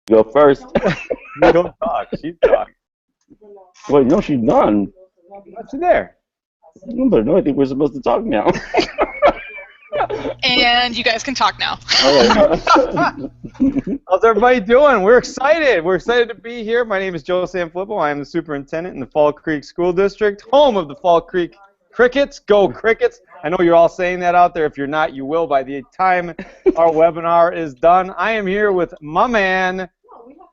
Go first. You don't talk. She talks. Wait, no, she's done. What's in there? But no, I think we're supposed to talk now. And you guys can talk now. All right. How's everybody doing? We're excited. We're excited to be here. My name is Joe Sanfelippo. I am the superintendent in the Fall Creek School District, home of the Fall Creek Crickets. Go Crickets. I know you're all saying that out there. If you're not, you will by the time our webinar is done. I am here with my man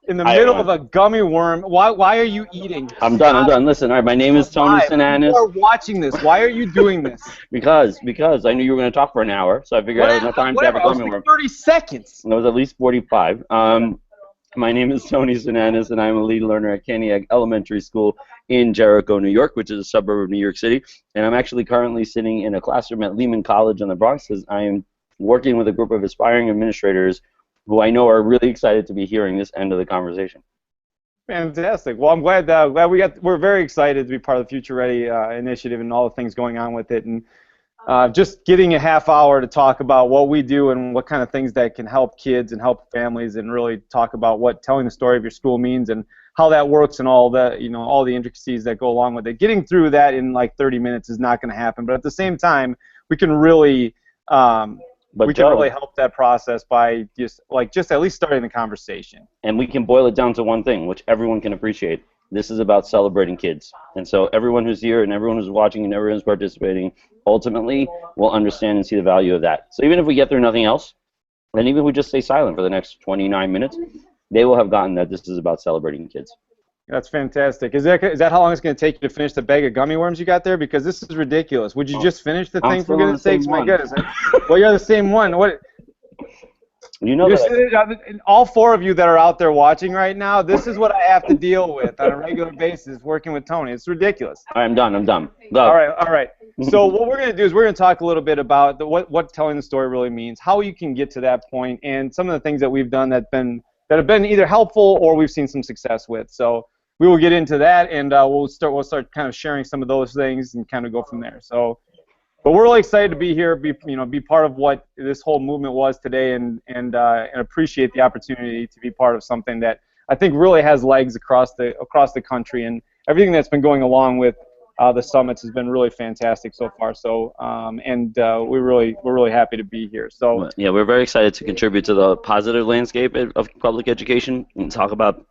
in the middle of a gummy worm. Why are you eating? I'm done. Listen, all right, my name is Tony Sinanis. You are watching this. Why are you doing this? Because I knew you were going to talk for an hour, so I figured I had enough time to have a gummy worm. 30 seconds. It was at least 45. My name is Tony Sinanis, and I'm a lead learner at Cantiac Elementary School in Jericho, New York, which is a suburb of New York City. And I'm actually currently sitting in a classroom at Lehman College in the Bronx because I am working with a group of aspiring administrators who I know are really excited to be hearing this end of the conversation. Fantastic. Well, I'm glad we're very excited to be part of the Future Ready initiative and all the things going on with it, and just getting a half hour to talk about what we do and what kind of things that can help kids and help families, and really talk about what telling the story of your school means and how that works and all the all the intricacies that go along with it. Getting through that in like 30 minutes is not going to happen, but at the same time, we can really really help that process by just at least starting the conversation. And we can boil it down to one thing, which everyone can appreciate. This is about celebrating kids. And so everyone who's here and everyone who's watching and everyone who's participating ultimately will understand and see the value of that. So even if we get through nothing else, and even if we just stay silent for the next 29 minutes, they will have gotten that this is about celebrating kids. That's fantastic. Is that how long it's going to take you to finish the bag of gummy worms you got there? Because this is ridiculous. Would you just finish the thing, for goodness sakes? My goodness. Well, you're the same one. What? You know that all four of you that are out there watching right now, this is what I have to deal with on a regular basis working with Tony. It's ridiculous. All right, I'm done. Go. All right. So what we're going to do is we're going to talk a little bit about what telling the story really means, how you can get to that point, and some of the things that we've done that have been either helpful or we've seen some success with. So we will get into that, and we'll start kind of sharing some of those things and kind of go from there. So, but we're really excited to be here, be part of what this whole movement was today, and appreciate the opportunity to be part of something that I think really has legs across the country, and everything that's been going along with the summits has been really fantastic so far. So, we're really happy to be here. So yeah, we're very excited to contribute to the positive landscape of public education and talk about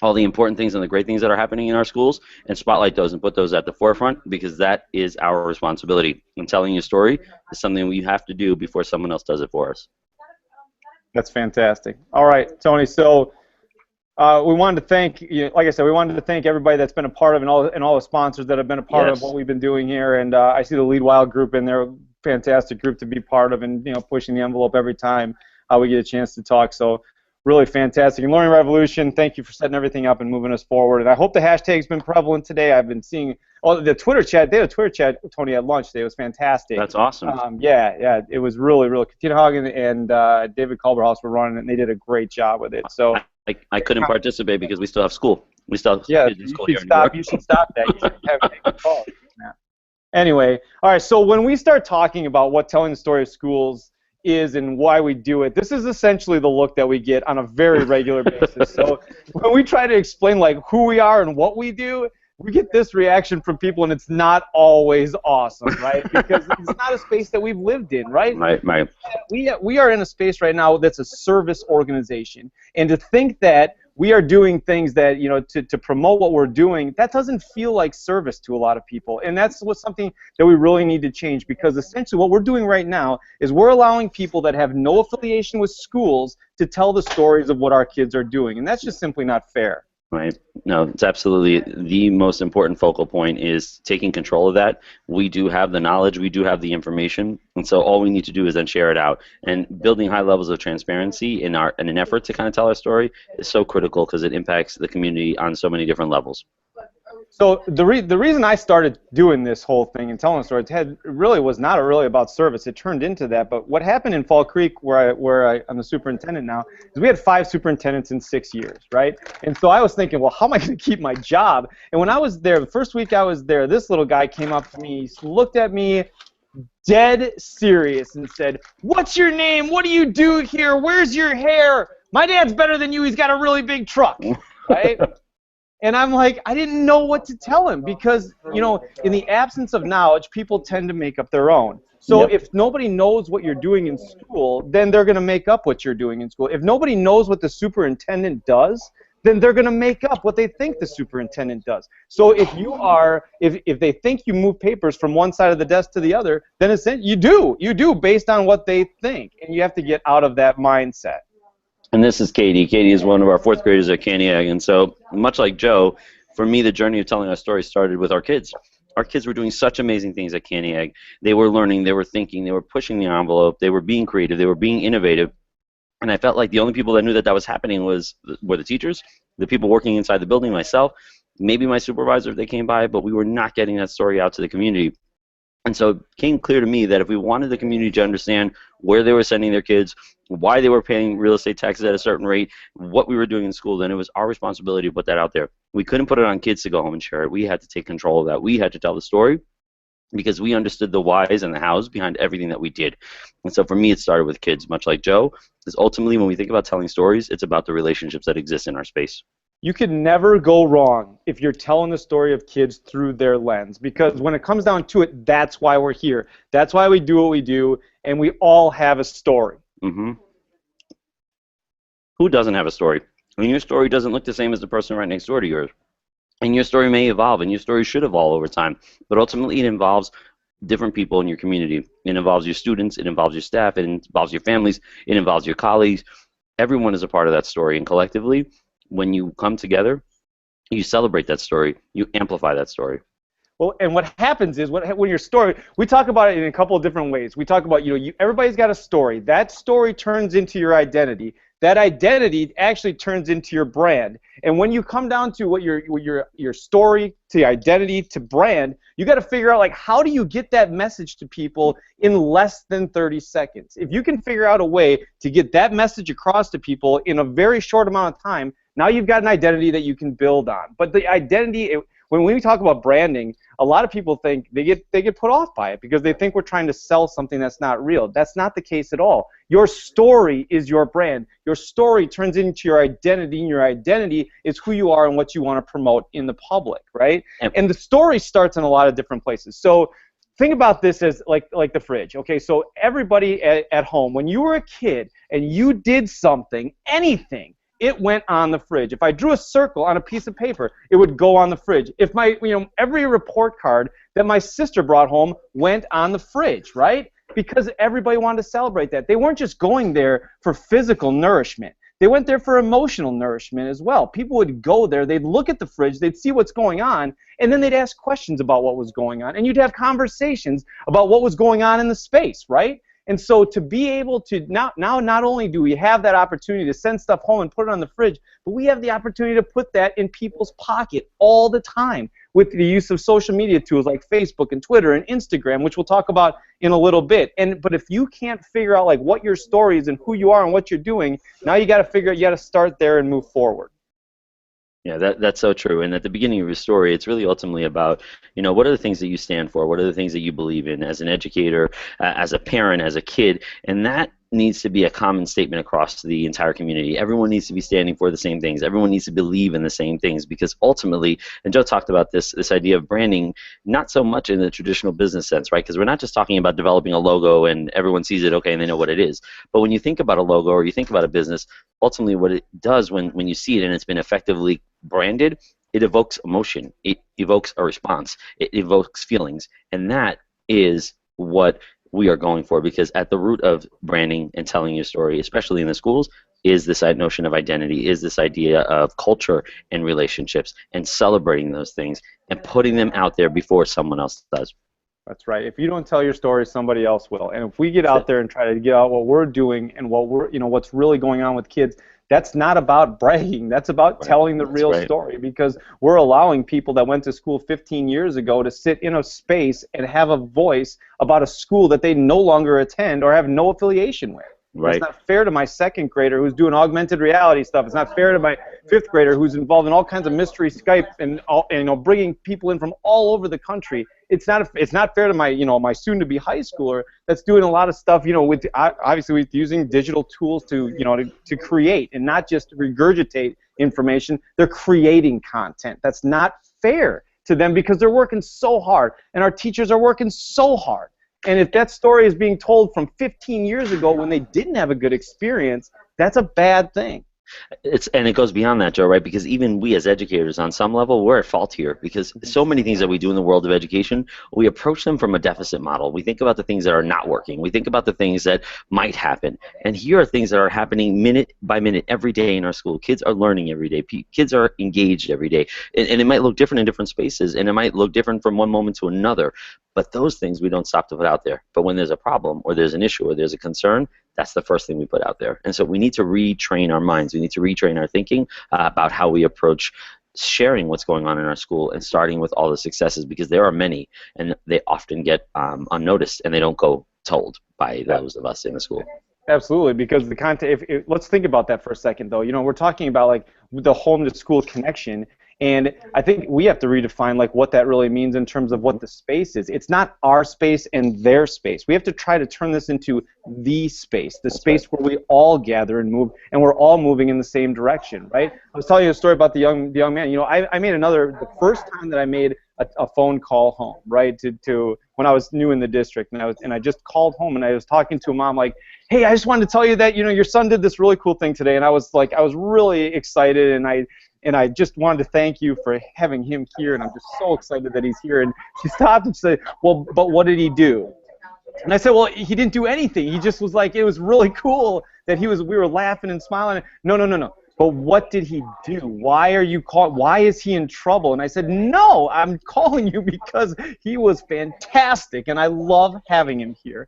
all the important things and the great things that are happening in our schools, and spotlight those and put those at the forefront, because that is our responsibility. And telling your story is something we have to do before someone else does it for us. That's fantastic. All right, Tony. So we wanted to thank, like I said, we wanted to thank everybody that's been a part of, and all the sponsors that have been a part of what we've been doing here. And I see the Lead Wild group in there, fantastic group to be part of, and pushing the envelope every time we get a chance to talk. So really fantastic. And Learning Revolution, thank you for setting everything up and moving us forward. And I hope the hashtag's been prevalent today. I've been seeing the Twitter chat. They had a Twitter chat, Tony, at lunch today. It was fantastic. That's awesome. Yeah, it was really, really. Katina Hagen and David Culberhouse were running it, and they did a great job with it. So I couldn't participate because we still have school. We still have kids in school here in New York. You should stop that. You should have a call. Yeah. Anyway, all right, so when we start talking about what telling the story of schools is and why we do it, this is essentially the look that we get on a very regular basis. So when we try to explain who we are and what we do, we get this reaction from people, and it's not always awesome, right? Because it's not a space that we've lived in, right? Right. We are in a space right now that's a service organization, and to think that we are doing things that, to promote what we're doing, that doesn't feel like service to a lot of people. And that's something that we really need to change, because essentially what we're doing right now is we're allowing people that have no affiliation with schools to tell the stories of what our kids are doing. And that's just simply not fair. Right. No, it's absolutely the most important focal point is taking control of that. We do have the knowledge, we do have the information, and so all we need to do is then share it out. And building high levels of transparency in an effort to kind of tell our story is so critical, because it impacts the community on so many different levels. So the reason I started doing this whole thing and telling stories really was not really about service. It turned into that. But what happened in Fall Creek, where I'm the superintendent now, is we had 5 superintendents in 6 years, right? And so I was thinking, well, how am I going to keep my job? And when I was there, the first week I was there, this little guy came up to me, looked at me, dead serious, and said, "What's your name? What do you do here? Where's your hair? my dad's better than you. He's got a really big truck, right? And I'm like, I didn't know what to tell him because, you know, in the absence of knowledge, people tend to make up their own. So Yep. if nobody knows what you're doing in school, then they're going to make up what you're doing in school. If nobody knows what the superintendent does, then they're going to make up what they think the superintendent does. So if if they think you move papers from one side of the desk to the other, then you do based on what they think, and you have to get out of that mindset. And this is Katie. Katie is one of our fourth graders at Caniag. And so, much like Joe, for me, the journey of telling our story started with our kids. Our kids were doing such amazing things at Caniag. They were learning, they were thinking, they were pushing the envelope, they were being creative, they were being innovative. And I felt like the only people that knew that that was happening were the teachers, the people working inside the building, myself, maybe my supervisor if they came by, but we were not getting that story out to the community. And so it became clear to me that if we wanted the community to understand where they were sending their kids, why they were paying real estate taxes at a certain rate, what we were doing in school, then it was our responsibility to put that out there. We couldn't put it on kids to go home and share it. We had to take control of that. We had to tell the story because we understood the whys and the hows behind everything that we did. And so for me, it started with kids, much like Joe, because ultimately when we think about telling stories, it's about the relationships that exist in our space. You can never go wrong if you're telling the story of kids through their lens, because when it comes down to it, that's why we're here. That's why we do what we do, and we all have a story. Mm-hmm. Who doesn't have a story? I mean, your story doesn't look the same as the person right next door to yours. And your story may evolve, and your story should evolve over time. But ultimately, it involves different people in your community. It involves your students. It involves your staff. It involves your families. It involves your colleagues. Everyone is a part of that story, and collectively, when you come together, you celebrate that story, you amplify that story. Well, and what happens is when your story, we talk about it in a couple of different ways. We talk about, everybody's got a story. That story turns into your identity. That identity actually turns into your brand. And when you come down to what your story to identity to brand, you got to figure out, like, how do you get that message to people in less than 30 seconds? If you can figure out a way to get that message across to people in a very short amount of time, now you've got an identity that you can build on. But the identity, when we talk about branding, a lot of people think they get put off by it because they think we're trying to sell something that's not real. That's not the case at all. Your story is your brand. Your story turns into your identity, and your identity is who you are and what you want to promote in the public, right? And the story starts in a lot of different places. So think about this as like the fridge. Okay, so everybody at home, when you were a kid and you did something, anything, it went on the fridge. If I drew a circle on a piece of paper, it would go on the fridge. If every report card that my sister brought home went on the fridge, right? Because everybody wanted to celebrate that. They weren't just going there for physical nourishment. They went there for emotional nourishment as well. People would go there, they'd look at the fridge, they'd see what's going on, and then they'd ask questions about what was going on. And you'd have conversations about what was going on in the space, right? And so to be able to, now not only do we have that opportunity to send stuff home and put it on the fridge, but we have the opportunity to put that in people's pocket all the time with the use of social media tools like Facebook and Twitter and Instagram, which we'll talk about in a little bit. But if you can't figure out, like, what your story is and who you are and what you're doing, now you got to figure out, you got to start there and move forward. Yeah, that's so true. And at the beginning of your story, it's really ultimately about, what are the things that you stand for? What are the things that you believe in as an educator, as a parent, as a kid? And that needs to be a common statement across the entire community. Everyone needs to be standing for the same things. Everyone needs to believe in the same things, because ultimately, and Joe talked about this idea of branding, not so much in the traditional business sense, right? Because we're not just talking about developing a logo and everyone sees it, okay, and they know what it is. But when you think about a logo or you think about a business, ultimately what it does when you see it and it's been effectively branded, it evokes emotion. It evokes a response. It evokes feelings. And that is what we are going for, because at the root of branding and telling your story, especially in the schools, is this notion of identity, is this idea of culture and relationships and celebrating those things and putting them out there before someone else does. That's right. If you don't tell your story, somebody else will. And if we get out there and try to get out what we're doing and what's really going on with kids, that's not about bragging. That's about telling the real story, because we're allowing people that went to school 15 years ago to sit in a space and have a voice about a school that they no longer attend or have no affiliation with. Right. It's not fair to my second grader who's doing augmented reality stuff. It's not fair to fifth grader who's involved in all kinds of mystery Skype and bringing people in from all over the country. It's not fair to my my soon-to-be high schooler that's doing a lot of stuff with obviously with using digital tools to to create and not just regurgitate information. They're creating content. That's not fair to them because they're working so hard and our teachers are working so hard. And if that story is being told from 15 years ago when they didn't have a good experience, that's a bad thing. And it goes beyond that, Joe, right? Because even we as educators, on some level, we're at fault here because so many things that we do in the world of education, we approach them from a deficit model. We think about the things that are not working. We think about the things that might happen. And here are things that are happening minute by minute every day in our school. Kids are learning every day. Kids are engaged every day. And it might look different in different spaces, and it might look different from one moment to another. But those things we don't stop to put out there. But when there's a problem or there's an issue or there's a concern, that's the first thing we put out there. And so we need to retrain our minds. We need to retrain our thinking about how we approach sharing what's going on in our school and starting with all the successes, because there are many, and they often get unnoticed, and they don't go told by those of us in the school. Absolutely, because the content. Let's think about that for a second, though. We're talking about like the home-to-school connection. And I think we have to redefine like what that really means in terms of what the space is. It's not our space and their space. We have to try to turn this into the space space where we all gather and move, and we're all moving in the same direction, right? I was telling you a story about the young man. I made the first time that I made a phone call home, right, to when I was new in the district, and I just called home and I was talking to a mom like, hey, I just wanted to tell you that your son did this really cool thing today, and I was really excited, and I just wanted to thank you for having him here, and I'm just so excited that he's here. And she stopped and said, well, but what did he do? And I said, well, he didn't do anything. He just was like, it was really cool that we were laughing and smiling. No. But what did he do? Why are you why is he in trouble? And I said, no, I'm calling you because he was fantastic, and I love having him here.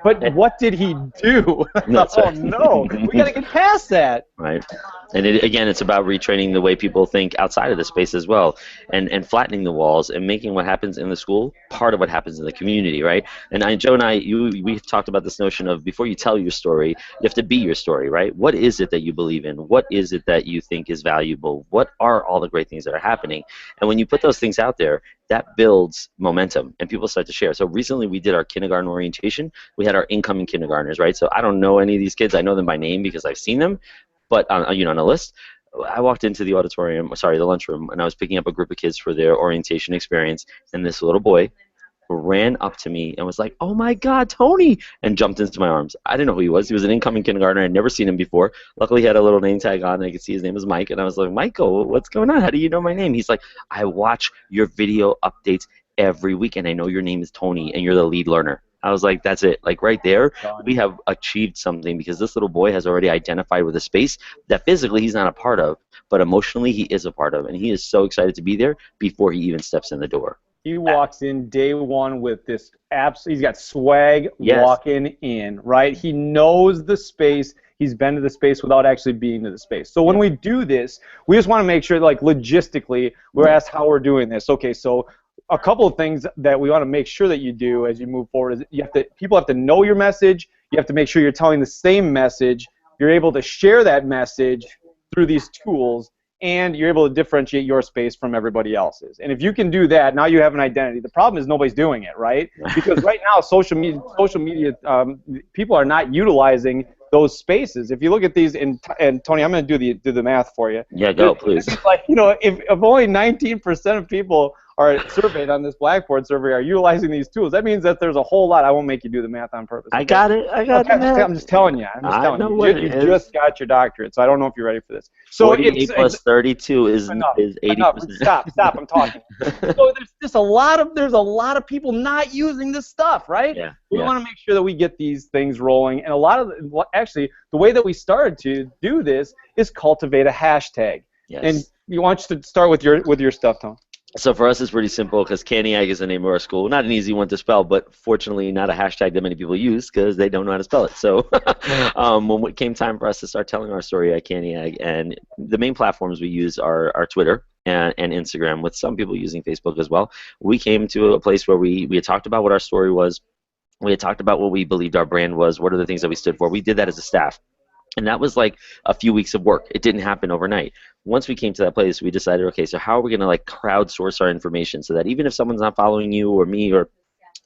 But what did he do? Oh, no. We got to get past that. Right. And again, it's about retraining the way people think outside of the space as well, and flattening the walls and making what happens in the school part of what happens in the community, right? And Joe and we've talked about this notion of before you tell your story, you have to be your story, right? What is it that you believe in? What is it that you think is valuable? What are all the great things that are happening? And when you put those things out there, that builds momentum, and people start to share. So recently we did our kindergarten orientation. We had our incoming kindergartners, right? So I don't know any of these kids. I know them by name because I've seen them, but on a list. I walked into the the lunchroom, and I was picking up a group of kids for their orientation experience, and this little boy ran up to me and was like, oh my God, Tony, and jumped into my arms. I didn't know who he was. He was an incoming kindergartner. I'd never seen him before. Luckily, he had a little name tag on, and I could see his name was Mike, and I was like, Michael, what's going on? How do you know my name? He's like, I watch your video updates every week, and I know your name is Tony, and you're the lead learner. I was like, that's it. Like right there, we have achieved something, because this little boy has already identified with a space that physically he's not a part of, but emotionally he is a part of, and he is so excited to be there before he even steps in the door. He walks in day one with this he's got swag walking in, right? He knows the space. He's been to the space without actually being to the space. So when we do this, we just want to make sure, like logistically, we're asked how we're doing this. Okay, so a couple of things that we want to make sure that you do as you move forward is people have to know your message. You have to make sure you're telling the same message. You're able to share that message through these tools, and you're able to differentiate your space from everybody else's. And if you can do that, now you have an identity. The problem is nobody's doing it, right? Because right now, social media, people are not utilizing those spaces. If you look at these, and Tony, I'm going to do the math for you. Yeah, go, please. Like, if only 19% of people are surveyed on this Blackboard survey are utilizing these tools, that means that there's a whole lot. I won't make you do the math on purpose. Okay? I got it. I'm just telling you. You just got your doctorate, so I don't know if you're ready for this. So 48 plus 32 is 80%. Stop. I'm talking. So there's a lot of people not using this stuff, right? Yeah. We want to make sure that we get these things rolling, and actually the way that we started to do this is cultivate a hashtag. Yes. And you want you to start with your stuff, Tom. So for us, it's pretty simple, because Caniag is the name of our school. Not an easy one to spell, but fortunately not a hashtag that many people use because they don't know how to spell it. So when it came time for us to start telling our story at Caniag, and the main platforms we use are Twitter and Instagram, with some people using Facebook as well, we came to a place where we had talked about what our story was. We had talked about what we believed our brand was, what are the things that we stood for. We did that as a staff. And that was like a few weeks of work. It didn't happen overnight. Once we came to that place, we decided, okay, so how are we going to like crowdsource our information so that even if someone's not following you or me or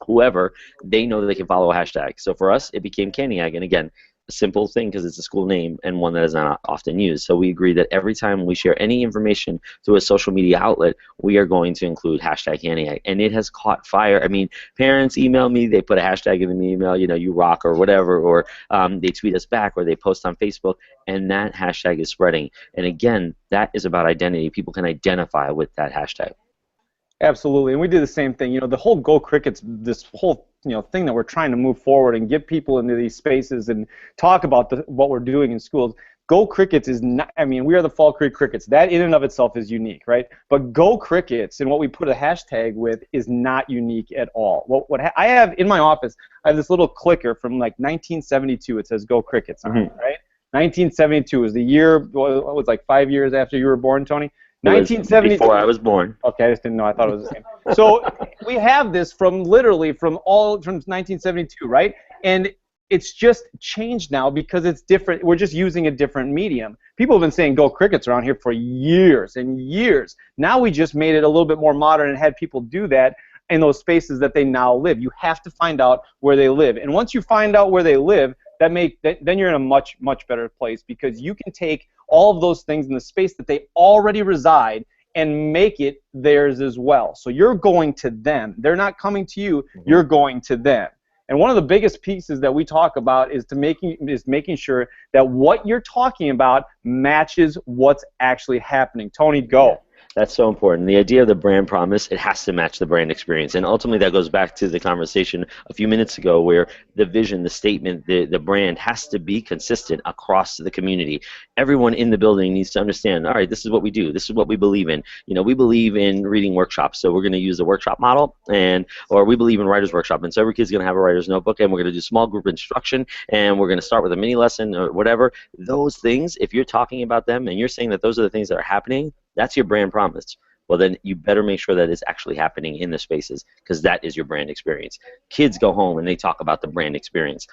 whoever, they know that they can follow a hashtag. So for us, it became Caniag. And again, a simple thing because it's a school name and one that is not often used. So we agree that every time we share any information through a social media outlet, we are going to include hashtag Caniag. And it has caught fire. I mean, parents email me, they put a hashtag in the email, you know, you rock or whatever, or they tweet us back or they post on Facebook, and that hashtag is spreading. And again, that is about identity. People can identify with that hashtag. Absolutely, and we do the same thing. You know, the whole Go Crickets, this whole thing that we're trying to move forward and get people into these spaces and talk about what we're doing in schools. Go Crickets is not. I mean, we are the Fall Creek Crickets. That in and of itself is unique, right? But Go Crickets and what we put a hashtag with is not unique at all. What I have in my office, I have this little clicker from like 1972. It says Go Crickets on it, right? 1972 is the year. What was like 5 years after you were born, Tony? 1972. Before I was born. Okay, I just didn't know. I thought it was the same. So we have this from 1972, right? And it's just changed now because it's different. We're just using a different medium. People have been saying Go Crickets around here for years and years. Now we just made it a little bit more modern and had people do that in those spaces that they now live. You have to find out where they live. And once you find out where they live, then you're in a much, much better place because you can take all of those things in the space that they already reside and make it theirs as well. So you're going to them. They're not coming to you. You're going to them. And one of the biggest pieces that we talk about is making sure that what you're talking about matches what's actually happening. Tony, go. That's so important. The idea of the brand promise, it has to match the brand experience. And ultimately that goes back to the conversation a few minutes ago where the vision, the statement, the brand has to be consistent across the community. Everyone in the building needs to understand, all right, this is what we do. This is what we believe in. You know, we believe in reading workshops, so we're going to use the workshop model, or we believe in writer's workshop, and so every kid's going to have a writer's notebook, and we're going to do small group instruction, and we're going to start with a mini lesson or whatever. Those things, if you're talking about them and you're saying that those are the things that are happening, that's your brand promise. Well, then you better make sure that it's actually happening in the spaces because that is your brand experience. Kids go home and they talk about the brand experience.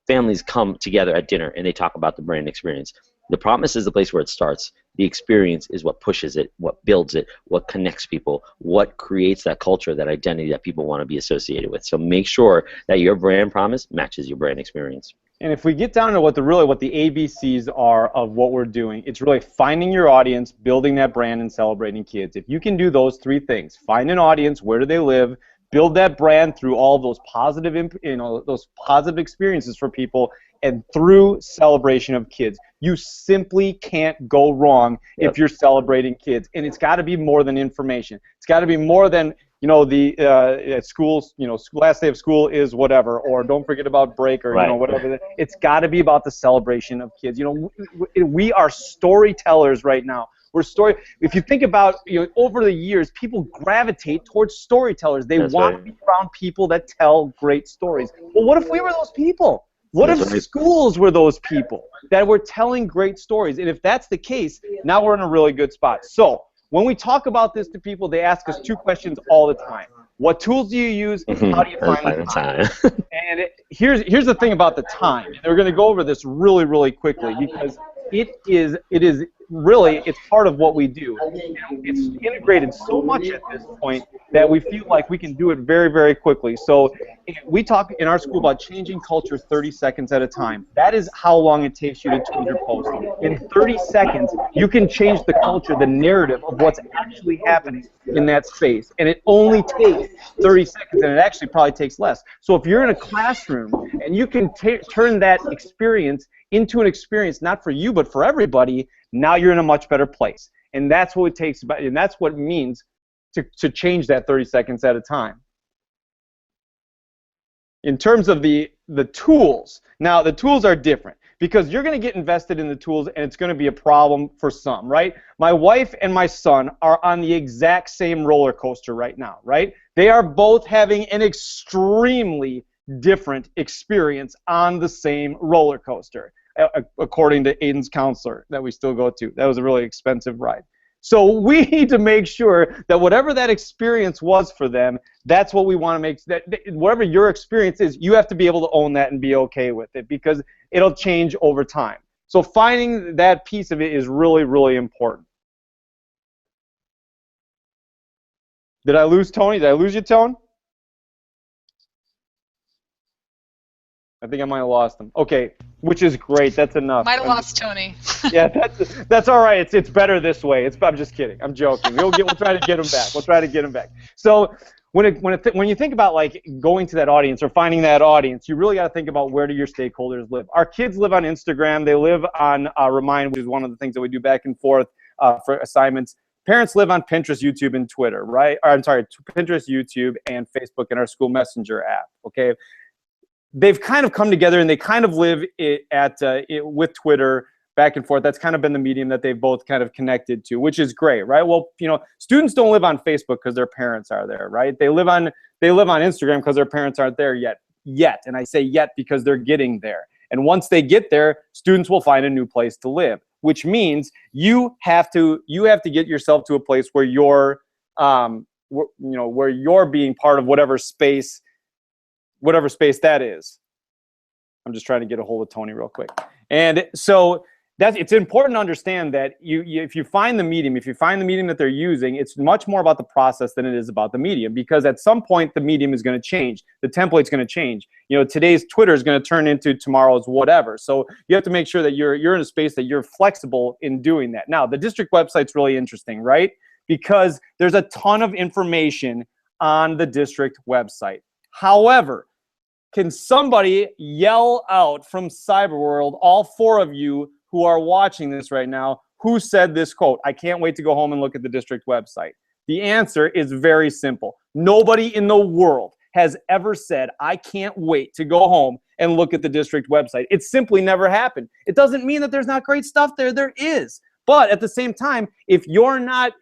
Families come together at dinner and they talk about the brand experience. The promise is the place where it starts. The experience is what pushes it, what builds it, what connects people, what creates that culture, that identity that people want to be associated with. So make sure that your brand promise matches your brand experience. And if we get down to what the ABCs are of what we're doing, it's really finding your audience, building that brand, and celebrating kids. If you can do those three things, find an audience, where do they live, build that brand through all of those positive experiences for people, and through celebration of kids. You simply can't go wrong if you're celebrating kids. And it's got to be more than information. It's got to be more than, the schools, last day of school is whatever, or don't forget about break, or whatever. It's got to be about the celebration of kids. We are storytellers right now. If you think about, over the years, people gravitate towards storytellers. They want to be around people that tell great stories. Well, what if we were those people? What if schools were those people that were telling great stories? And if that's the case, now we're in a really good spot. So when we talk about this to people, they ask us two questions all the time. What tools do you use, and how do you find the time? And here's the thing about the time. And we're going to go over this really, really quickly because it is really, it's part of what we do. It's integrated so much at this point that we feel like we can do it very, very quickly. So we talk in our school about changing culture 30 seconds at a time. That is how long it takes you to tweet or post. In 30 seconds, you can change the culture, the narrative of what's actually happening in that space. And it only takes 30 seconds, and it actually probably takes less. So if you're in a classroom and you can turn that experience into an experience not for you but for everybody, now you're in a much better place. And that's what it takes, and that's what it means to change that 30 seconds at a time. In terms of the tools, now the tools are different because you're going to get invested in the tools and it's going to be a problem for some, right? My wife and my son are on the exact same roller coaster right now, right? They are both having an extremely different experience on the same roller coaster, according to Aiden's counselor that we still go to. That was a really expensive ride. So we need to make sure that whatever that experience was for them, that's what we want to make, that whatever your experience is, you have to be able to own that and be okay with it because it'll change over time. So finding that piece of it is really, really important. Did I lose Tony? Did I lose you, Tone? I think I might have lost him. Okay, which is great. That's enough. Might have lost Tony. Yeah, that's all right. It's better this way. I'm just kidding. I'm joking. We'll try to get him back. We'll try to get him back. So when you think about like going to that audience or finding that audience, you really got to think about where do your stakeholders live. Our kids live on Instagram. They live on Remind, which is one of the things that we do back and forth for assignments. Parents live on Pinterest, YouTube, and Twitter, right? Or, I'm sorry, Pinterest, YouTube, and Facebook, and our school messenger app. Okay. They've kind of come together and they kind of live with Twitter back and forth. That's kind of been the medium that they've both kind of connected to, which is great, right? Well, students don't live on Facebook because their parents are there, right? They live on Instagram because their parents aren't there yet. And I say yet because they're getting there. And once they get there, students will find a new place to live, which means you have to get yourself to a place where you're where you're being part of whatever space that is. I'm just trying to get a hold of Tony real quick. And so it's important to understand that if you find the medium that they're using, it's much more about the process than it is about the medium, because at some point the medium is going to change. The template's going to change. Today's Twitter is going to turn into tomorrow's whatever. So you have to make sure that you're in a space that you're flexible in doing that. Now, the district website's really interesting, right? Because there's a ton of information on the district website. However, can somebody yell out from Cyberworld, all four of you who are watching this right now, who said this quote? I can't wait to go home and look at the district website. The answer is very simple. Nobody in the world has ever said, I can't wait to go home and look at the district website. It simply never happened. It doesn't mean that there's not great stuff there. There is. But at the same time, if you're not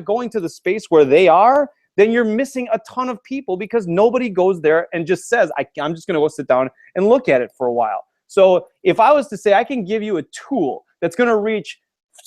going to the space where they are, then you're missing a ton of people, because nobody goes there and just says, I'm just going to go sit down and look at it for a while. So if I was to say I can give you a tool that's going to reach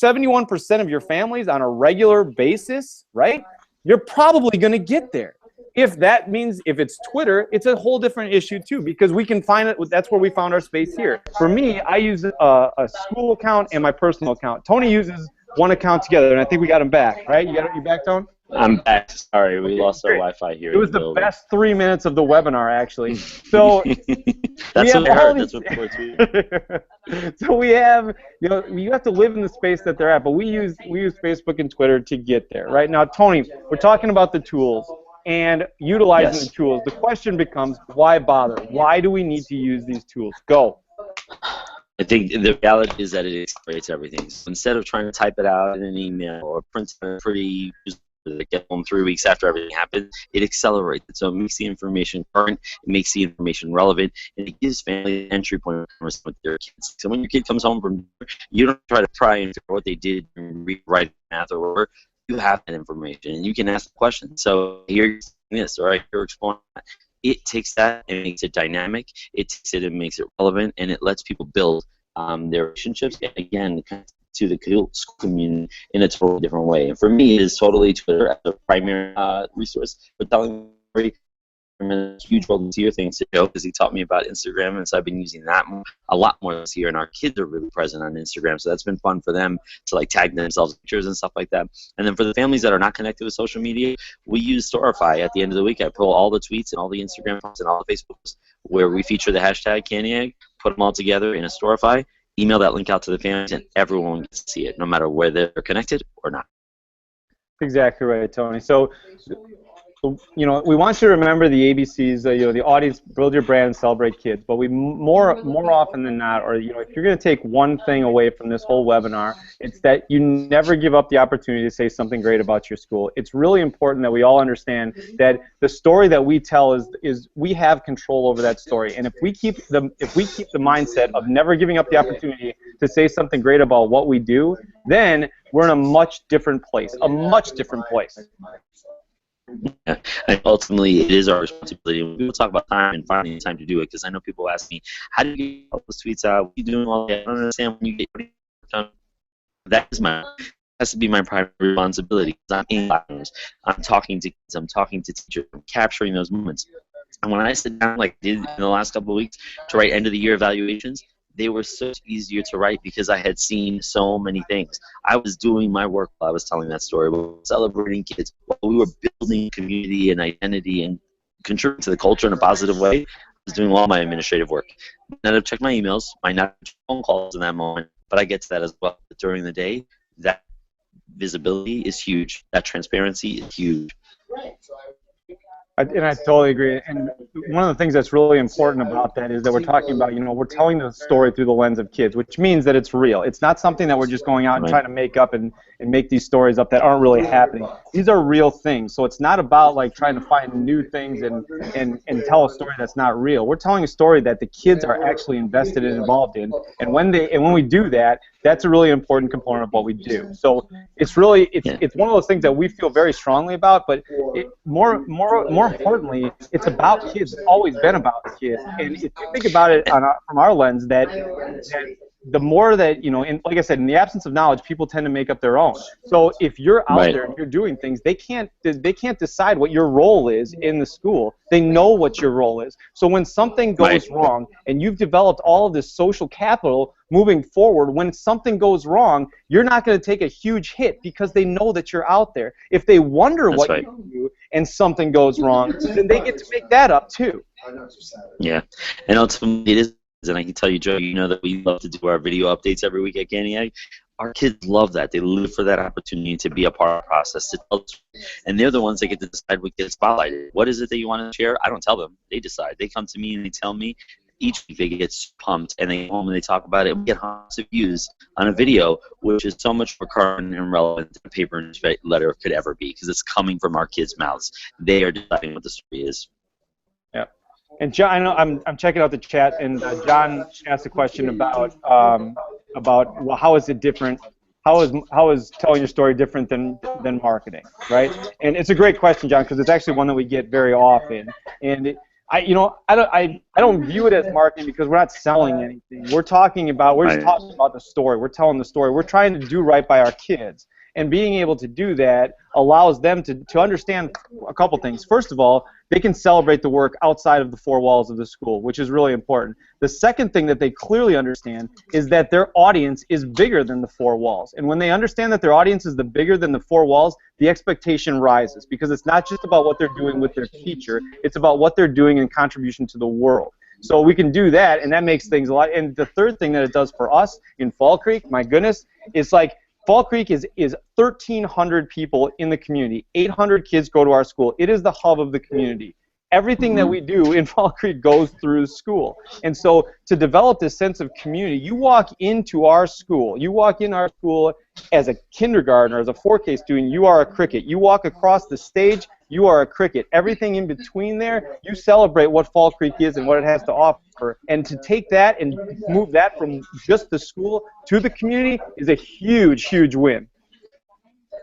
71% of your families on a regular basis, right? You're probably going to get there. If it's Twitter, it's a whole different issue too, because we can find it. That's where we found our space here. For me, I use a school account and my personal account. Tony uses one account together, and I think we got him back, right? You back, Tony? I'm back. Sorry, we lost our Wi-Fi here. It was the best 3 minutes of the webinar, actually. So that's what I heard. That's what reports. So we have, you have to live in the space that they're at, but we use Facebook and Twitter to get there, right? Now, Tony, we're talking about the tools and utilizing the tools. The question becomes, why bother? Why do we need to use these tools? Go. I think the reality is that it accelerates everything. So instead of trying to type it out in an email or print a pretty that get home 3 weeks after everything happens, it accelerates it. So it makes the information current, it makes the information relevant, and it gives family an entry point with their kids. So when your kid comes home from dinner, you don't try to pry into what they did and rewrite math or whatever. You have that information, and you can ask the question. So here's this, or you're exploring that. It takes that and makes it dynamic. It takes it and makes it relevant, and it lets people build their relationships. And again, to the school community in a totally different way. And for me, it is totally Twitter as a primary resource for telling story. A huge role this year, thanks to Joe, because he taught me about Instagram, and so I've been using that a lot more this year. And our kids are really present on Instagram, so that's been fun for them to like tag themselves in pictures and stuff like that. And then for the families that are not connected with social media, we use Storify. At the end of the week, I pull all the tweets and all the Instagram posts and all the Facebook posts where we feature the hashtag Candy Egg, put them all together in a Storify, email that link out to the families, and everyone gets to see it, no matter where they're connected or not. Exactly right, Tony. So, we want you to remember the ABCs. The audience, build your brand, and celebrate kids. But we more often than not, or if you're going to take one thing away from this whole webinar, it's that you never give up the opportunity to say something great about your school. It's really important that we all understand that the story that we tell is we have control over that story. And if we keep the mindset of never giving up the opportunity to say something great about what we do, then we're in a much different place. Yeah, and ultimately, it is our responsibility. We'll talk about time and finding the time to do it, because I know people ask me, how do you get all those tweets out? What are you doing all that? I don't understand when you get done. That has to be my primary responsibility. I'm in classrooms, I'm talking to kids, I'm talking to teachers, I'm capturing those moments. And when I sit down, like I did in the last couple of weeks, to write end-of-the-year evaluations, they were so much easier to write because I had seen so many things. I was doing my work while I was telling that story. We were celebrating kids while we were building community and identity and contributing to the culture in a positive way. I was doing all my administrative work. I might not have checked my emails, might not have checked phone calls in that moment, but I get to that as well. But during the day, that visibility is huge. That transparency is huge. And I totally agree. And one of the things that's really important about that is that we're talking about, we're telling the story through the lens of kids, which means that it's real. It's not something that we're just going out and trying to make up and make these stories up that aren't really happening. These are real things. So it's not about like trying to find new things and tell a story that's not real. We're telling a story that the kids are actually invested and involved in. And when we do that, that's a really important component of what we do. So it's really it's one of those things that we feel very strongly about, but more importantly, it's about kids. It's always been about kids. And if you think about it from our lens, that the more that, like I said, in the absence of knowledge, people tend to make up their own. So if you're out there and you're doing things, they can't decide what your role is in the school. They know what your role is. So when something goes wrong and you've developed all of this social capital moving forward, when something goes wrong, you're not going to take a huge hit because they know that you're out there. If they wonder what you do and something goes wrong, then they get to make that up too. Yeah, and ultimately it is. And I can tell you, Joe, you know that we love to do our video updates every week at Canny. Our kids love that. They live for that opportunity to be a part of the process. And they're the ones that get to decide what gets spotlighted. What is it that you want to share? I don't tell them. They decide. They come to me and they tell me. Each week they get pumped and they go home and they talk about it. We get hundreds of views on a video, which is so much more current and relevant than a paper newsletter could ever be because it's coming from our kids' mouths. They are deciding what the story is. Yeah. And John, I know I'm checking out the chat, and John asked a question about well, how is it different? How is telling your story different than marketing, right? And it's a great question, John, because it's actually one that we get very often. And I don't view it as marketing because we're not selling anything. We're just talking about the story. We're telling the story. We're trying to do right by our kids. And being able to do that allows them to understand a couple things. First of all, they can celebrate the work outside of the four walls of the school, which is really important. The second thing that they clearly understand is that their audience is bigger than the four walls. And when they understand that their audience is bigger than the four walls, the expectation rises because it's not just about what they're doing with their teacher, it's about what they're doing in contribution to the world. So we can do that, and that makes things a lot. And the third thing that it does for us in Fall Creek, my goodness, it's like Fall Creek is 1,300 people in the community. 800 kids go to our school. It is the hub of the community. Everything that we do in Fall Creek goes through the school. And so to develop this sense of community, you walk into our school. You walk in our school as a kindergartner, as a 4K student, you are a cricket. You walk across the stage, you are a cricket. Everything in between there, you celebrate what Fall Creek is and what it has to offer. And to take that and move that from just the school to the community is a huge, huge win.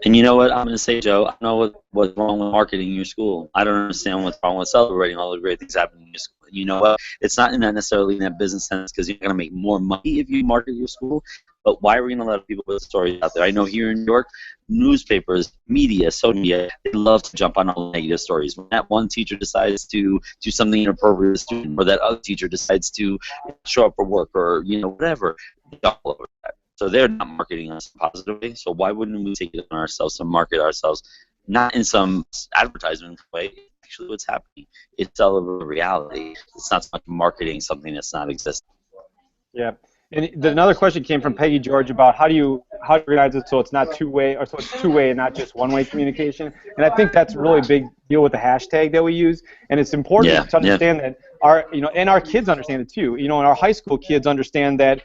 And you know what I'm going to say, Joe? I don't know what's wrong with marketing your school. I don't understand what's wrong with celebrating all the great things happening in your school. And you know what? It's not necessarily in that business sense because you're going to make more money if you market your school. But why are we going to let people put stories out there? I know here in New York, newspapers, media, social media, they love to jump on all negative stories. When that one teacher decides to do something inappropriate with a student, or that other teacher decides to show up for work, or whatever, they jump all over that. So they're not marketing us positively. So why wouldn't we take it on ourselves to market ourselves, not in some advertisement way? Actually, what's happening? It's all over reality. It's not so much marketing something that's not existing. Yeah. And another question came from Peggy George about how do you organize it so it's not two-way, or so it's two-way and not just one-way communication. And I think that's a really big deal with the hashtag that we use. And it's important to understand that and our kids understand it too. And our high school kids understand that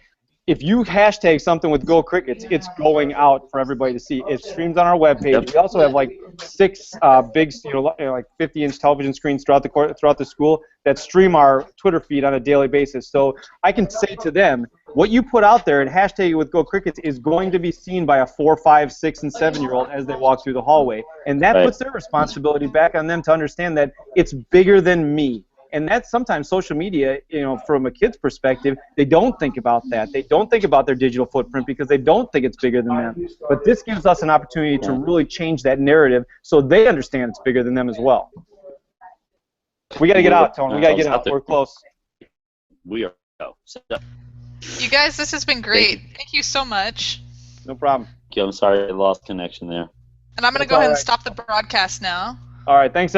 if you hashtag something with Go Crickets, it's going out for everybody to see. It streams on our webpage. Yep. We also have like 6 big, like 50-inch television screens throughout the school that stream our Twitter feed on a daily basis. So I can say to them, what you put out there and hashtag it with Go Crickets is going to be seen by a 4, 5, 6, and 7-year-old as they walk through the hallway. And that puts their responsibility back on them to understand that it's bigger than me. And that's sometimes social media, from a kid's perspective, they don't think about that. They don't think about their digital footprint because they don't think it's bigger than them. But this gives us an opportunity to really change that narrative so they understand it's bigger than them as well. We got to get out, Tony. We got to get out. We're close. We are. You guys, this has been Thank you. great. Thank you so much. No problem. I'm sorry I lost connection there. And I'm going to That's go all ahead and right. stop the broadcast now. All right. Thanks.